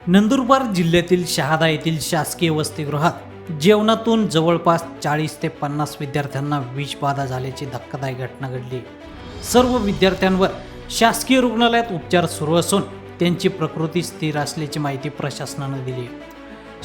नंदुरबार जिल्ह्यातील शहादा येथील शासकीय वसतिगृहात जेवणातून जवळपास 40 ते 50 विद्यार्थ्यांना विषबाधा झाल्याची धक्कादायक घटना घडली। सर्व विद्यार्थ्यांवर शासकीय रुग्णालयात उपचार सुरू असून त्यांची प्रकृती स्थिर असल्याची माहिती प्रशासनाने दिली।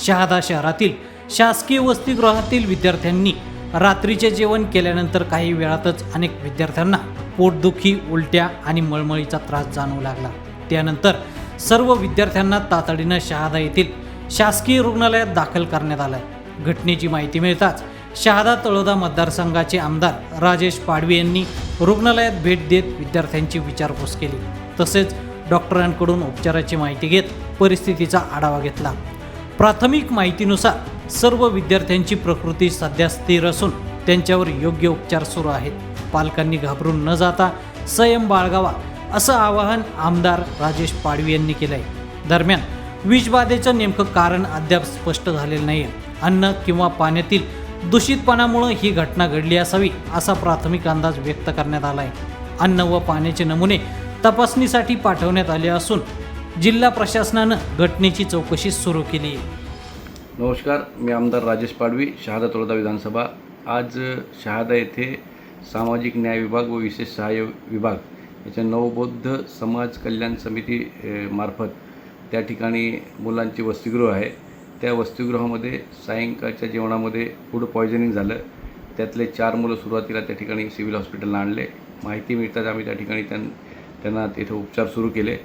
शहादा शहरातील शासकीय वसतिगृहातील विद्यार्थ्यांनी रात्रीचे जेवण केल्यानंतर काही वेळातच अनेक विद्यार्थ्यांना पोटदुखी, उलट्या आणि मळमळीचा त्रास जाणवू लागला। त्यानंतर सर्व विद्यार्थ्यांना तातडीने शहादा येथील शासकीय रुग्णालयात दाखल करण्यात आले। घटनेची माहिती मिळताच शहादा तळोदा मतदारसंघाचे आमदार राजेश पाडवी यांनी रुग्णालयात भेट देत विद्यार्थ्यांची विचारपूस केली। तसेच डॉक्टरांकडून उपचाराची माहिती घेत परिस्थितीचा आढावा घेतला। प्राथमिक माहितीनुसार सर्व विद्यार्थ्यांची प्रकृती सध्या स्थिर असून त्यांच्यावर योग्य उपचार सुरू आहेत। पालकांनी घाबरून न जाता संयम बाळगावा असं आवाहन आमदार राजेश पाडवी यांनी केलंय। दरम्यान विषबाधेचं नेमकं कारण अद्याप स्पष्ट झालेलं नाही। अन्न किंवा पाण्यातील दूषितपणामुळे ही घटना घडली असावी असा प्राथमिक अंदाज व्यक्त करण्यात आलाय। अन्न व पाण्याचे नमुने तपासणीसाठी पाठवण्यात आले असून जिल्हा प्रशासनानं घटनेची चौकशी सुरू केली आहे। नमस्कार, मी आमदार राजेश पाडवी, शहादा तळोदा विधानसभा। आज शहादा येथे सामाजिक न्याय विभाग व विशेष सहाय्य विभाग याच्या नवबौद्ध समाज कल्याण समिती मार्फत त्या ठिकाणी मुलांचे वसतिगृह आहे। त्या वसतिगृहामध्ये सायंकाळच्या जेवणामध्ये फूड पॉयझनिंग झालं। त्यातले 4 मुलं सुरुवातीला त्या ठिकाणी सिव्हिल हॉस्पिटलला आणले। माहिती मिळताच आम्ही त्या ठिकाणी त्यांना तिथे उपचार सुरू केले।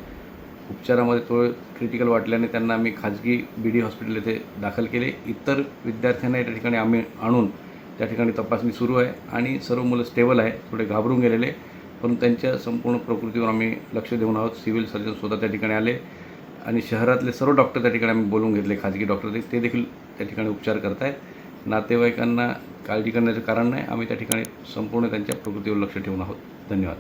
उपचारामध्ये तो क्रिटिकल वाटल्याने त्यांना आम्ही खाजगी BD हॉस्पिटल येथे दाखल केले। इतर विद्यार्थ्यांना त्या ठिकाणी आम्ही आणून त्या ठिकाणी तपासणी सुरू आहे आणि सर्व मुलं स्टेबल आहे। थोडे घाबरून गेलेले, पण त्यांच्या संपूर्ण प्रकृतीवर आम्ही लक्ष देऊन आहोत। सिव्हिल सर्जन स्वतः त्या ठिकाणी आले आणि शहरातले सर्व डॉक्टर त्या ठिकाणी आम्ही बोलवून घेतले, खाजगी डॉक्टर ते देखील त्या ठिकाणी उपचार करत आहेत। नातेवाईकांना काळजी करण्याचं कारण नाही, आम्ही त्या ठिकाणी संपूर्ण त्यांच्या प्रकृतीवर लक्ष ठेवून आहोत। धन्यवाद।